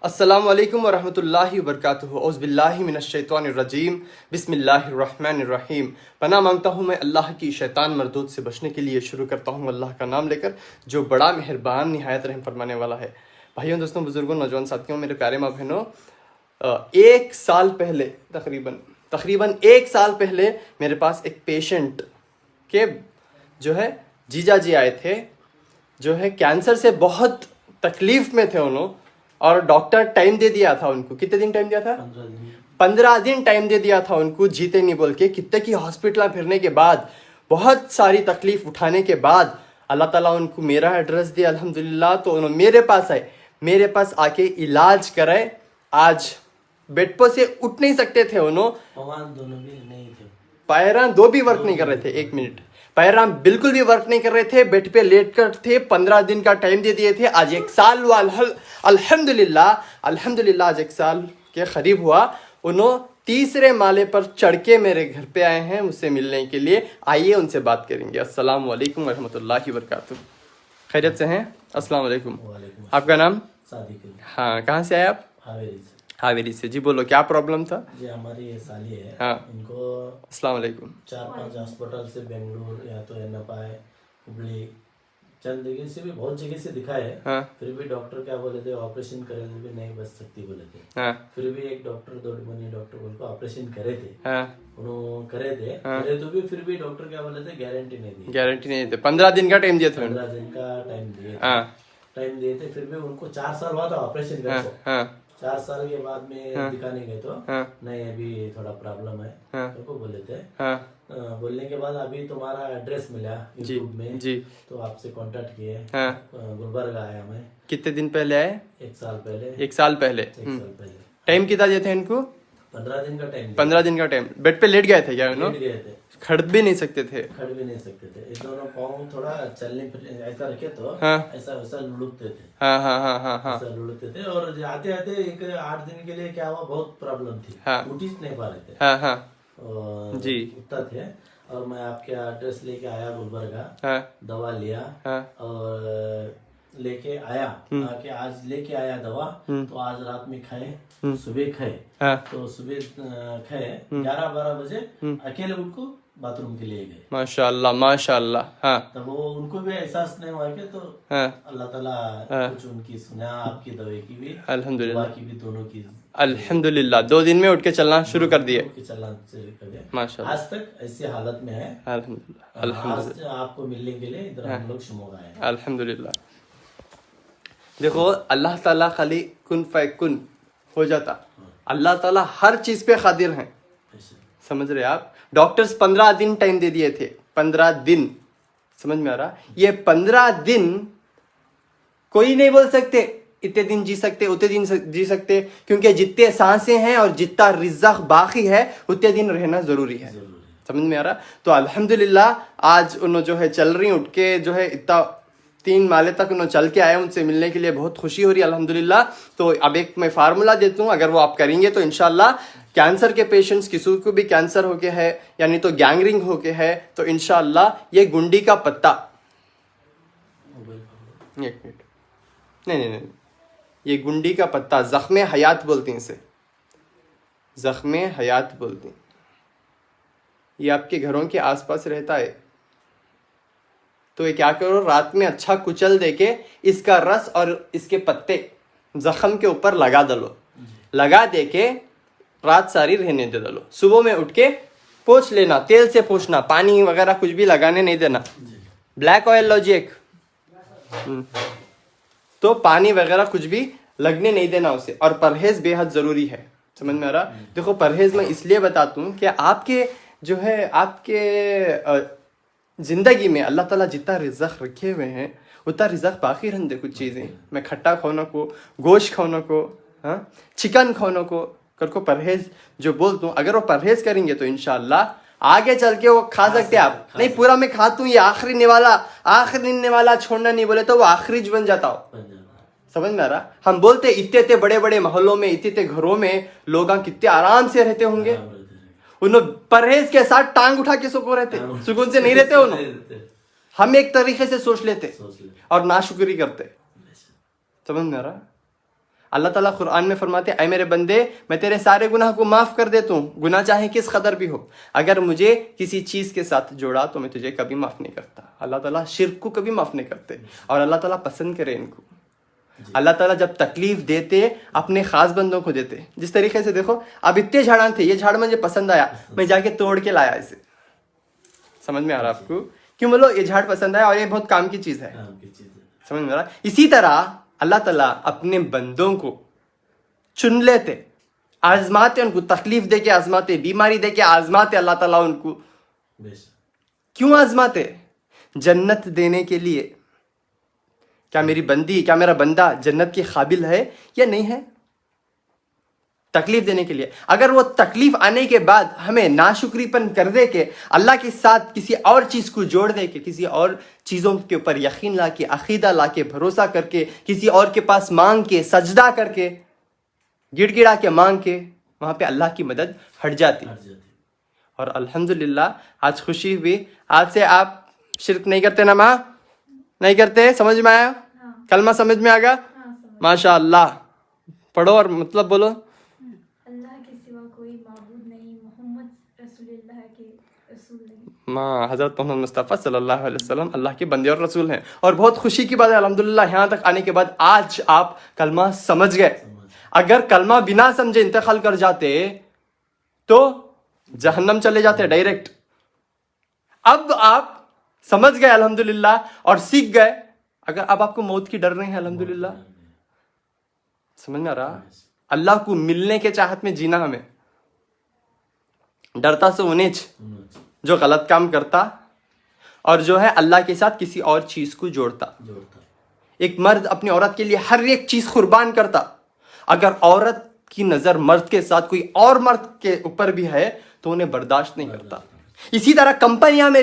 السلام علیکم ورحمۃ اللہ وبرکاتہ۔ اعوذ باللہ من الشیطان الرجیم، بسم اللہ الرحمن الرحیم۔ پناہ مانگتا ہوں میں اللہ کی شیطان مردود سے بچنے کے لیے۔ شروع کرتا ہوں اللہ کا نام لے کر جو بڑا مہربان نہایت رحم فرمانے والا ہے۔ بھائیوں، دوستوں، بزرگوں، نوجوان ساتھیوں، میرے پیارے ماں بہنوں، ایک سال پہلے تقریباً ایک سال پہلے میرے پاس ایک پیشنٹ کے جو ہے جیجا جی آئے تھے، جو ہے کینسر سے بہت تکلیف میں تھے انہوں، اور ڈاکٹر ٹائم دے دیا تھا ان کو۔ کتنے دن ٹائم دیا تھا؟ 15 دن ٹائم دے دیا تھا ان کو، جیتے نہیں بول کے۔ کتنے کی ہاسپٹل پھرنے کے بعد، بہت ساری تکلیف اٹھانے کے بعد اللہ تعالیٰ ان کو میرا ایڈریس دیا الحمدللہ، تو انہوں میرے پاس آئے، میرے پاس آ کے علاج کرائے۔ آج بیڈ پر سے اٹھ نہیں سکتے تھے انہوں، پیراں دو بھی ورک نہیں کر رہے تھے، 1 منٹ پیراں بالکل بھی ورک نہیں کر رہے تھے، بیڈ پہ لیٹ کر تھے۔ 15 دن کا ٹائم دے دیے تھے، آج 1 سال ہوا الحمدللہ آج 1 سال کے قریب ہوا۔ انہوں تیسرے مالے پر چڑھ کے میرے گھر پہ آئے ہیں مجھ سے ملنے کے لیے۔ آئیے ان سے بات کریں گے۔ السلام علیکم ورحمۃ اللہ وبرکاتہ۔ خیریت سے ہیں؟ السلام علیکم۔ آپ کا نام؟ صادق۔ ہاں، کہاں سے آئے آپ؟ حاویری سے۔ جی بولو، کیا پرابلم تھا؟ جی ہماری یہ سالی ہے، ہاں، ان کو السلام علیکم 4-5 ہاسپٹل سے، بنگلور یا تو NPI، ہبلی، چند جگہ سے بھی، بہت جگہ سے دکھائے، ہاں پھر بھی ڈاکٹر کیا بولے تھے، آپریشن کرے تھے بھی نہیں بچ سکتی بولے تھے۔ ہاں پھر بھی ایک ڈاکٹر دوڑمنی ڈاکٹر بول کو آپریشن کرے تھے، ہاں انہوں کرے تو بھی پھر بھی ڈاکٹر کیا بولے تھے، گارنٹی نہیں دی، گارنٹی نہیں دیتے۔ 15 دن کا ٹائم دیا تھا 15 دن کا ٹائم دیے ہاں تھے۔ پھر بھی ان کو 4 سال ہوا تھا آپریشن کرے کو۔ ہاں 4 سال کے بعد میں دکھانے گئے تو ہاں نہیں، ابھی تھوڑا پرابلم ہے ان کو بولے تھے۔ ہاں بولنے کے بعد ابھی تمہارا ایڈریس ملا یوٹیوب میں، جی تو آپ سے کانٹیکٹ کیے۔ ہاں گلبرگہ آیا میں کتنے دن پہلے آئے؟ 1 سال پہلے۔ 1 سال پہلے۔ ٹائم کتنا دیے تھے ان کو؟ 15 دن کا ٹائم۔ 15 دن کا ٹائم۔ بیڈ پہ لیٹ گئے تھے کیا انہوں؟ گئے تھے، کھڑ بھی نہیں سکتے تھے؟ کھڑ بھی نہیں سکتے تھے، اس دونوں پاؤں تھوڑا چلنے پھرنے ایسا رکھے تو ہاں ایسا ویسا لڑکتے تھے، ہاں ہاں ہاں ہاں ہاں ایسا لڑکتے تھے۔ اور آتے آتے 8 دن کے لیے کیا ہوا، بہت پرابلم تھی، ہاں اٹھ ہی نہیں پا رہے تھے، ہاں ہاں جی اٹھتا تھے۔ اور میں آپ کے ایڈریس لے کے آیا گلبرگہ، ہاں دوا لیا ہاں اور لے کے آیا، آج لے کے آیا دوا، تو آج رات میں کھائے، صبح کھائے، ہاں تو صبح کھائے 11-12 بجے اکیلے ان کو باتھ روم کے لیے گئے۔ ماشاء اللہ ماشاء اللہ۔ ہاں تب وہ ان کو بھی احساس نہیں ہوا کہ تو ہاں اللہ تعالیٰ کچھ ان کی سنا، آپ کی دوا کی بھی، الحمدللہ دعا کی بھی، دونوں کی الحمدللہ 2 دن میں اٹھ کے چلنا شروع کر دیے۔ چلنا شروع کر دیا، ماشاء اللہ آج تک ایسی حالت میں ہے۔ الحمدللہ آج آپ کو ملنے کے لیے ادھر ہم لوگ شموگا آئے ہیں۔ الحمدللہ۔ دیکھو، اللہ تعالیٰ خالی کن فیکن ہو جاتا، اللہ تعالیٰ ہر چیز پہ قادر ہیں، سمجھ رہے آپ؟ ڈاکٹرز 15 دن ٹائم دے دیے تھے، 15 دن، سمجھ میں آ رہا؟ یہ 15 دن کوئی نہیں بول سکتے اتنے دن جی سکتے، اتنے دن جی سکتے، کیونکہ جتنے سانسیں ہیں اور جتنا رزق باقی ہے اتنے دن رہنا ضروری ہے، سمجھ میں آ رہا؟ تو الحمدللہ آج انہوں جو ہے چل رہی، اٹھ کے جو ہے اتنا 3 مالے تک انہوں چل کے آئے، ان سے ملنے کے لیے بہت خوشی ہو رہی ہے الحمدللہ۔ تو اب ایک میں فارمولا دیتا ہوں، اگر وہ آپ کریں گے تو انشاءاللہ کینسر کے پیشنٹس، کسی کو بھی کینسر ہو کے ہے، یعنی تو گینگرنگ ہو کے ہے، تو انشاءاللہ یہ گنڈی کا پتا، 1 منٹ، نہیں، یہ گنڈی کا پتا، زخم حیات بولتے ہیں اسے، زخم حیات بولتے ہیں۔ یہ آپ کے گھروں کے آس پاس رہتا ہے، تو یہ کیا کرو، رات میں اچھا کچل دے کے اس کا رس اور اس کے پتے زخم کے اوپر لگا دلو، لگا دے کے رات ساری رہنے دے دلو، صبح میں اٹھ کے پوچھ لینا، تیل سے پوچھنا، پانی وغیرہ کچھ بھی لگانے نہیں دینا۔ بلیک آئل لو جی ایک، تو پانی وغیرہ کچھ بھی لگنے نہیں دینا اسے، اور پرہیز بے حد ضروری ہے، سمجھ میں آ رہا؟ دیکھو، پرہیز میں اس لیے بتاتا ہوں کہ آپ کے جو ہے آپ کے زندگی میں اللہ تعالیٰ جتنا رزق رکھے ہوئے ہیں اتنا رزق باقی رہنے دے۔ کچھ چیزیں میں کھٹا کھانا کو، گوشت کھانا کو، ہاں چکن کھانا کو پرہیز جو بولتا ہوں، اگر وہ پرہیز کریں گے تو انشاءاللہ آگے چل کے وہ کھا سکتے آپ۔ نہیں پورا میں کھاتا ہوں، یہ آخری نوالا چھوڑنا نہیں بولے تو وہ آخری بن جاتا ہو، سمجھ میں آ رہا؟ ہم بولتے اتنے بڑے بڑے محلوں میں، اتنے گھروں میں لوگ کتنے آرام سے رہتے ہوں گے، انہوں پرہیز کے ساتھ ٹانگ اٹھا کے سکون سے نہیں رہتے انہوں۔ ہم ایک طریقے سے سوچ لیتے اور ناشکری کرتے، سمجھ میں آ رہا؟ اللہ تعالیٰ قرآن میں فرماتے ہیں اے میرے بندے میں تیرے سارے گناہ کو معاف کر دیتا ہوں، گناہ چاہے کس قدر بھی ہو، اگر مجھے کسی چیز کے ساتھ جوڑا تو میں تجھے کبھی معاف نہیں کرتا۔ اللہ تعالیٰ شرک کو کبھی معاف نہیں کرتے، اور اللہ تعالیٰ پسند کرے ان کو۔ اللہ تعالیٰ جب تکلیف دیتے اپنے خاص بندوں کو دیتے، جس طریقے سے دیکھو اب اتنے جھاڑاں تھے، یہ جھاڑ مجھے پسند آیا، میں جا کے توڑ کے لایا اسے۔ سمجھ میں آ رہا آپ کو؟ کیوں بولو یہ جھاڑ پسند آیا اور یہ بہت کام کی چیز ہے، سمجھ میں آ رہا؟ اسی طرح اللہ تعالیٰ اپنے بندوں کو چن لیتے، آزماتے، ان کو تکلیف دے کے آزماتے، بیماری دے کے آزماتے اللہ تعالیٰ ان کو۔ کیوں آزماتے؟ جنت دینے کے لیے۔ کیا میری بندی، کیا میرا بندہ جنت کے قابل ہے یا نہیں ہے؟ تکلیف دینے کے لیے۔ اگر وہ تکلیف آنے کے بعد ہمیں ناشکری پن کر دے کے اللہ کے ساتھ کسی اور چیز کو جوڑ دے کے، کسی اور چیزوں کے اوپر یقین لا کے، عقیدہ لا کے، بھروسہ کر کے، کسی اور کے پاس مانگ کے، سجدہ کر کے، گڑ گڑا کے مانگ کے، وہاں پہ اللہ کی مدد ہٹ جاتی۔ اور الحمدللہ آج خوشی ہوئی، آج سے آپ شرک نہیں کرتے نا ماں؟ نہیں کرتے؟ سمجھ میں آیا؟ کلمہ سمجھ میں آ گیا؟ ماشاء اللہ۔ پڑھو اور مطلب بولو۔ اللہ کے سوا کوئی معبود نہیں، محمد رسول اللہ کے رسول نہیں۔ ماں حضرت محمد مصطفیٰ صلی اللہ علیہ وسلم اللہ کے بندے اور رسول ہیں۔ اور بہت خوشی کی بات ہے الحمدللہ یہاں تک آنے کے بعد آج آپ کلمہ سمجھ گئے۔ اگر کلمہ بنا سمجھے انتقال کر جاتے تو جہنم چلے جاتے ڈائریکٹ۔ اب آپ سمجھ گئے الحمدللہ اور سیکھ گئے، اگر اب آپ کو موت کی ڈر نہیں ہے الحمدللہ، سمجھ میں آ رہا؟ اللہ کو ملنے کے چاہت میں جینا، ہمیں ڈرتا سے انیچ جو غلط کام کرتا اور جو ہے اللہ کے ساتھ کسی اور چیز کو جوڑتا۔ ایک مرد اپنی عورت کے لیے ہر ایک چیز قربان کرتا، اگر عورت کی نظر مرد کے ساتھ کوئی اور مرد کے اوپر بھی ہے تو انہیں برداشت نہیں کرتا۔ اسی طرح کمپنیاں میں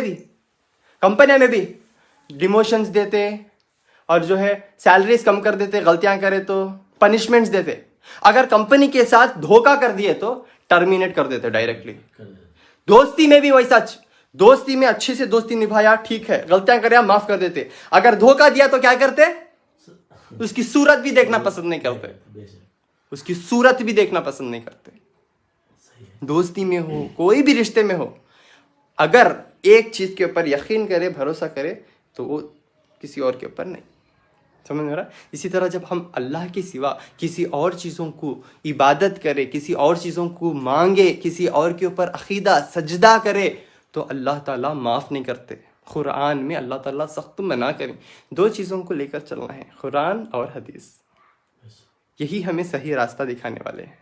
بھی ڈیموشنز دیتے اور جو ہے سیلریز کم کر دیتے، غلطیاں کرے تو پنشمنٹس دیتے۔ اگر کمپنی کے ساتھ دھوکہ کر دیے تو ٹرمینیٹ کر دیتے ڈائریکٹلی۔ دوستی میں بھی ویسا، دوستی میں اچھے سے دوستی نبھایا ٹھیک ہے، غلطیاں کریا معاف کر دیتے، اگر دھوکہ دیا تو کیا کرتے؟ اس کی صورت بھی دیکھنا پسند نہیں کرتے، اس کی صورت بھی دیکھنا پسند نہیں کرتے۔ دوستی میں ہو، کوئی بھی رشتے میں ہو، اگر ایک چیز کے اوپر یقین کرے، بھروسہ کرے تو وہ کسی اور کے اوپر نہیں۔ سمجھ میں رہا؟ اسی طرح جب ہم اللہ کے سوا کسی اور چیزوں کو عبادت کرے، کسی اور چیزوں کو مانگے، کسی اور کے اوپر عقیدہ سجدہ کرے تو اللہ تعالیٰ معاف نہیں کرتے۔ قرآن میں اللہ تعالیٰ سخت منع کریں، دو چیزوں کو لے کر چلنا ہے، قرآن اور حدیث، یہی ہمیں صحیح راستہ دکھانے والے ہیں۔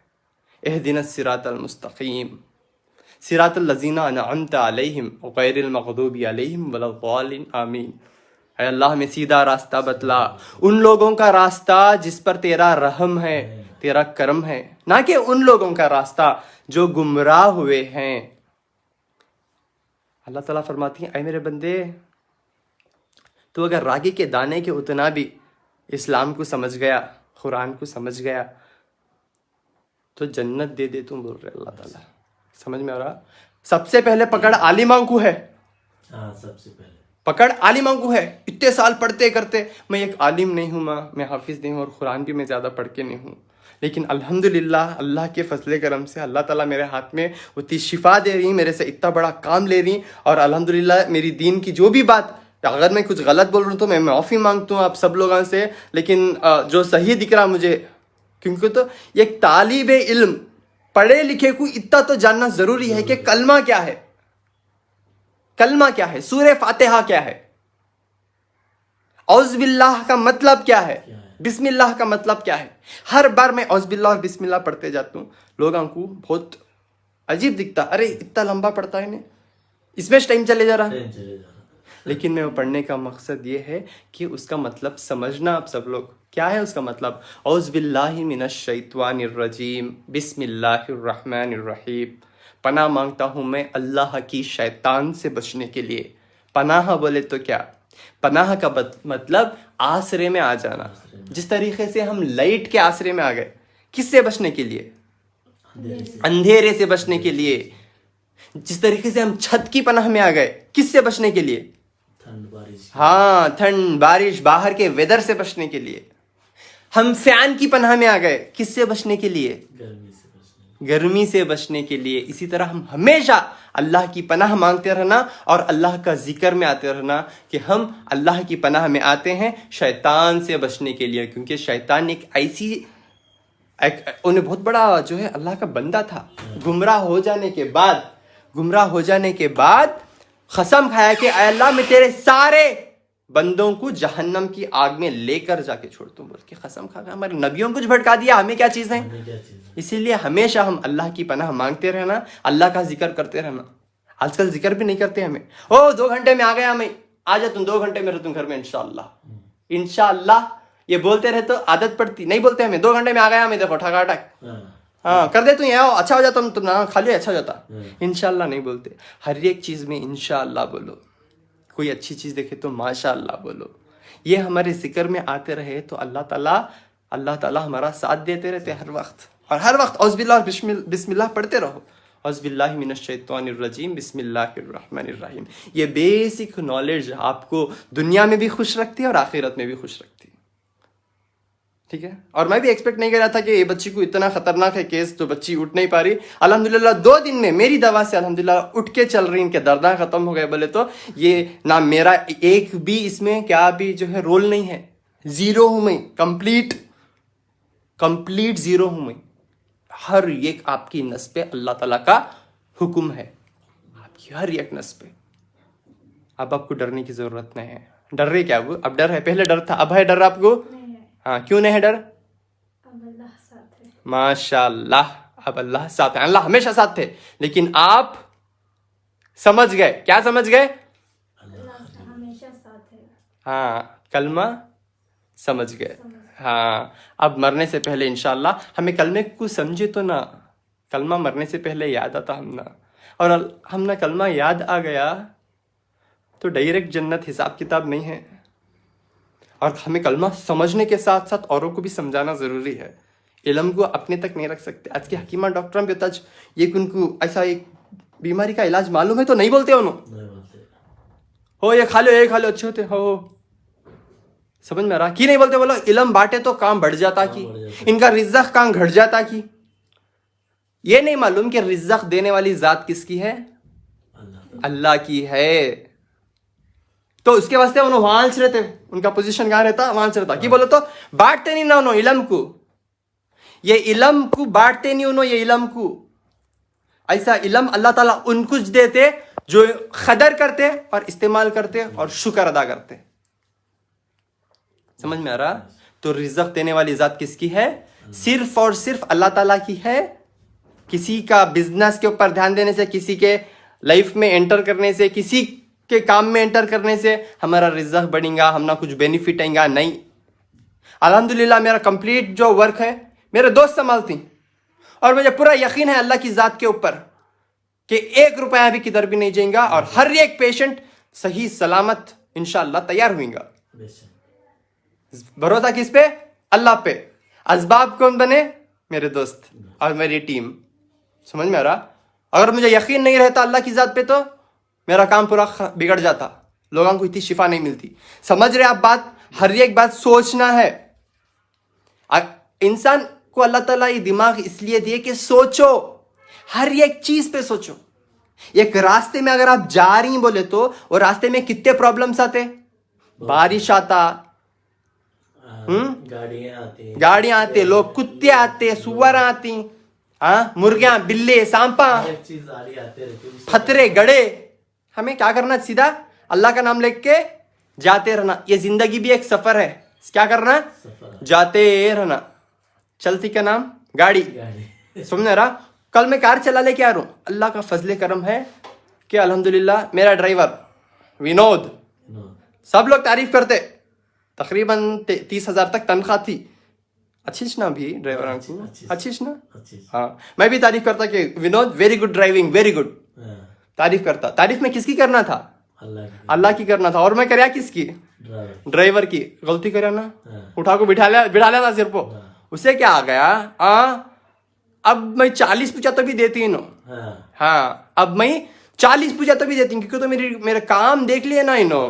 اہدنا الصراط المستقیم صراط الذین انعمت علیہم غیر المغضوب علیہم ولا الضالین آمین۔ اے اللہ ہمیں سیدھا راستہ بتلا، ان لوگوں کا راستہ جس پر تیرا رحم ہے، تیرا کرم ہے، نہ کہ ان لوگوں کا راستہ جو گمراہ ہوئے ہیں۔ اللہ تعالیٰ فرماتی ہیں اے میرے بندے تو اگر راگی کے دانے کے اتنا بھی اسلام کو سمجھ گیا، قرآن کو سمجھ گیا تو جنت دے دے تم، بول رہے اللہ تعالیٰ۔ سمجھ میں آ رہا؟ سب سے پہلے پکڑ عالموں کو ہے، سب سے پہلے پکڑ عالموں کو ہے۔ اتنے سال پڑھتے کرتے میں ایک عالم نہیں ہوں، میں حافظ نہیں ہوں اور قرآن بھی میں زیادہ پڑھ کے نہیں ہوں، لیکن الحمدللہ اللہ کے فضل کرم سے اللہ تعالیٰ میرے ہاتھ میں اتنی شفا دے رہی، میرے سے اتنا بڑا کام لے رہی، اور الحمدللہ میری دین کی جو بھی بات، اگر میں کچھ غلط بول رہا ہوں تو میں معافی مانگتا ہوں آپ سب لوگوں سے، لیکن جو صحیح دکھ رہا مجھے، کیونکہ تو ایک طالب علم پڑھے لکھے کو اتنا تو جاننا ضروری ہے کہ کلمہ کیا ہے، کلمہ کیا ہے، سورہ فاتحہ کیا ہے، اعوذ باللہ کا مطلب کیا ہے، بسم اللہ کا مطلب کیا ہے۔ ہر بار میں اعوذ باللہ اور بسم اللہ پڑھتے جاتا ہوں، لوگوں کو بہت عجیب دکھتا، ارے اتنا لمبا پڑھتا ہے انہیں، اس میں ٹائم چلے جا رہا، لیکن میں وہ پڑھنے کا مقصد یہ ہے کہ اس کا مطلب سمجھنا۔ آپ سب لوگ کیا ہے اس کا مطلب؟ اعوذ باللہ من الشیطان الرجیم بسم اللہ الرحمن الرحیم، پناہ مانگتا ہوں میں اللہ کی شیطان سے بچنے کے لیے۔ پناہ بولے تو کیا؟ پناہ کا مطلب آسرے میں آ جانا، جس طریقے سے ہم لائٹ کے آسرے میں آ گئے، کس سے بچنے کے لیے؟ اندھیرے سے بچنے کے لیے۔ جس طریقے سے ہم چھت کی پناہ میں آ گئے، کس سے بچنے کے لیے؟ ہاں، ٹھنڈ، بارش، باہر کے ویدر سے بچنے کے لیے۔ ہم فین کی پناہ میں آ گئے، کس سے بچنے کے لیے؟ گرمی سے بچنے گرمی سے بچنے کے لیے۔ اسی طرح ہم ہمیشہ اللہ کی پناہ مانگتے رہنا اور اللہ کا ذکر میں آتے رہنا کہ ہم اللہ کی پناہ میں آتے ہیں شیطان سے بچنے کے لیے، کیونکہ شیطان ایک انہیں بہت بڑا جو ہے اللہ کا بندہ تھا۔ گمراہ ہو جانے کے بعد قسم کھایا کہ اے اللہ میں تیرے سارے بندوں کو جہنم کی آگ میں لے کر جا کے چھوڑتا ہوں، بول کے قسم کھا کر ہمارے نبیوں کو بھٹکا دیا، ہمیں کیا چیز ہے؟ اسی لیے ہمیشہ ہم اللہ کی پناہ مانگتے رہنا، اللہ کا ذکر کرتے رہنا۔ آج کل ذکر بھی نہیں کرتے ہمیں، 2 گھنٹے میں آ گیا، میں آ جا تم 2 گھنٹے میں رہتا ہوں گھر میں انشاءاللہ یہ بولتے رہے تو عادت پڑتی، نہیں بولتے ہمیں 2 گھنٹے میں آ گیا، میں دیکھو ٹھاک ہاں کر دے تو یہ اچھا ہو جاتا، تم کھا لیا اچھا ہو جاتا، انشاءاللہ نہیں بولتے۔ ہر ایک چیز میں انشاءاللہ بولو، کوئی اچھی چیز دیکھے تو ماشاءاللہ بولو۔ یہ ہمارے ذکر میں آتے رہے تو اللہ تعالیٰ ہمارا ساتھ دیتے رہتے ہر وقت، اور ہر وقت اعوذ باللہ اور بسم اللہ پڑھتے رہو۔ اعوذ باللہ من الشیطان الرجیم، بسم اللہ الرحمن الرحیم۔ یہ بیسک نالج آپ کو دنیا میں بھی خوش رکھتی ہے اور آخرت میں بھی خوش رکھتی ہے، ٹھیک ہے؟ اور میں بھی ایکسپیکٹ نہیں کر رہا تھا کہ یہ بچی کو اتنا خطرناک ہے کیس، تو بچی اٹھ نہیں پا رہی، الحمدللہ 2 دن میں میری دوا سے الحمدللہ اٹھ کے چل رہی، ان کے درداں ختم ہو گئے۔ بولے تو یہ نہ میرا ایک بھی اس میں کیا بھی جو ہے رول نہیں ہے، 0 ہوں میں، کمپلیٹ 0 ہوں میں۔ ہر ایک آپ کی نس پہ اللہ تعالیٰ کا حکم ہے، آپ کی ہر ایک نس پہ۔ اب آپ کو ڈرنے کی ضرورت نہیں ہے۔ ڈر رہے کیا؟ اب ڈر ہے، پہلے ڈر تھا، اب ہے ڈر آپ کو؟ ہاں، کیوں نہیں ہے ڈر؟ اب اللہ ساتھ ہے، ماشاء اللہ، اب اللہ ساتھ ہے، اللہ ہمیشہ ساتھ تھے، لیکن آپ سمجھ گئے، کیا سمجھ گئے؟ اللہ ہمیشہ ساتھ ہے، ہاں، کلمہ سمجھ گئے۔ ہاں، اب مرنے سے پہلے انشاءاللہ ہمیں کلمے کو سمجھے تو نا، کلمہ مرنے سے پہلے یاد آتا ہم نا، اور ہم نا کلمہ یاد آ گیا تو ڈائریکٹ جنت، حساب کتاب نہیں ہے۔ اور ہمیں کلمہ سمجھنے کے ساتھ ساتھ اوروں کو بھی سمجھانا ضروری ہے، علم کو اپنے تک نہیں رکھ سکتے۔ آج کے حکیمہ ڈاکٹروں پہ تج یہ ان کو ایسا ایک بیماری کا علاج معلوم ہے تو نہیں بولتے انہوں، ہو یہ کھا لو اچھے ہوتے ہو، سمجھ میں آ رہا کی نہیں بولتے؟ بولو علم بانٹے تو کام بڑھ جاتا کی، ان کا رزق کام گھٹ جاتا کی۔ یہ نہیں معلوم کہ رزق دینے والی ذات کس کی ہے؟ اللہ کی ہے۔ تو اس کے واسطے انہوں وہاں سے رہتے، ان کا پوزیشن کہاں رہتا؟ وہاں سے رہتا۔ کی بولو تو بانٹتے نہیں نہ انہوں علم کو، یہ علم کو بانٹتے نہیں انہوں، یہ علم کو ایسا علم اللہ تعالیٰ ان کچھ دیتے جو قدر کرتے اور استعمال کرتے اور شکر ادا کرتے۔ سمجھ میں آ رہا؟ تو رزق دینے والی ذات کس کی ہے؟ صرف اور صرف اللہ تعالیٰ کی ہے۔ کسی کا بزنس کے اوپر دھیان دینے سے، کسی کے لائف میں انٹر کرنے سے، کسی کے کام میں انٹر کرنے سے ہمارا رزق بڑھیں گا، ہم نہ کچھ بینیفٹ آئیں گا، نہیں۔ الحمدللہ میرا کمپلیٹ جو ورک ہے میرے دوست سنبھالتی، اور مجھے پورا یقین ہے اللہ کی ذات کے اوپر کہ 1 روپیہ بھی کدھر بھی نہیں جائیں گا، اور ہر ایک پیشنٹ صحیح سلامت انشاءاللہ تیار ہوئیں گا۔ بھروسہ کس پہ؟ اللہ پہ۔ اسباب کون بنے؟ میرے دوست اور میری ٹیم۔ سمجھ میں آ رہا؟ اگر مجھے یقین نہیں رہتا اللہ کی ذات پہ تو میرا کام پورا بگڑ جاتا، لوگوں کو اتنی شفا نہیں ملتی۔ سمجھ رہے آپ بات؟ ہر ایک بات سوچنا ہے۔ انسان کو اللہ تعالیٰ یہ دماغ اس لیے دیے کہ سوچو، ہر ایک چیز پہ سوچو۔ ایک راستے میں اگر آپ جا رہی ہیں بولے تو وہ راستے میں کتنے پرابلمس آتے؟ بارش آتا، گاڑیاں آتے، لوگ کتے آتے، سور آتی، مرغیاں، بلے، سانپا، خطرے، گڑے۔ ہمیں کیا کرنا؟ سیدھا اللہ کا نام لے کے جاتے رہنا۔ یہ زندگی بھی ایک سفر ہے، کیا کرنا؟ جاتے رہنا۔ چلتی کا نام گاڑی، سمجھ رہا؟ کل میں کار چلا لے کے آ رہا ہوں، اللہ کا فضل کرم ہے کہ الحمدللہ میرا ڈرائیور ونود، سب لوگ تعریف کرتے، تقریباً 30,000 تک تنخواہ تھی۔ اچھی نا بھی ڈرائیور کو، اچھی نا؟ ہاں، میں بھی تعریف کرتا کہ Vinod very good driving, very good, تعریف کرتا۔ تعریف میں کس کی کرنا تھا؟ اللہ کی کرنا تھا، اور میں کریا کس کی؟ ڈرائیور کی۔ غلطی کریا نا، اٹھا کو بٹھا لیا تھا سر پہ، اسے کیا آ گیا؟ اب میں 40 پوچھا تو بھی دیتی ہوں، ہاں اب میں 40 پوچھا تو بھی دیتی ہوں، کیونکہ تو میرے کام دیکھ لیے نا انہوں۔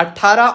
18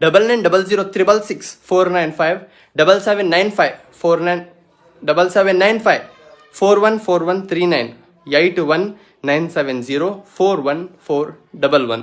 990066 495 7795 414139 81970 41411.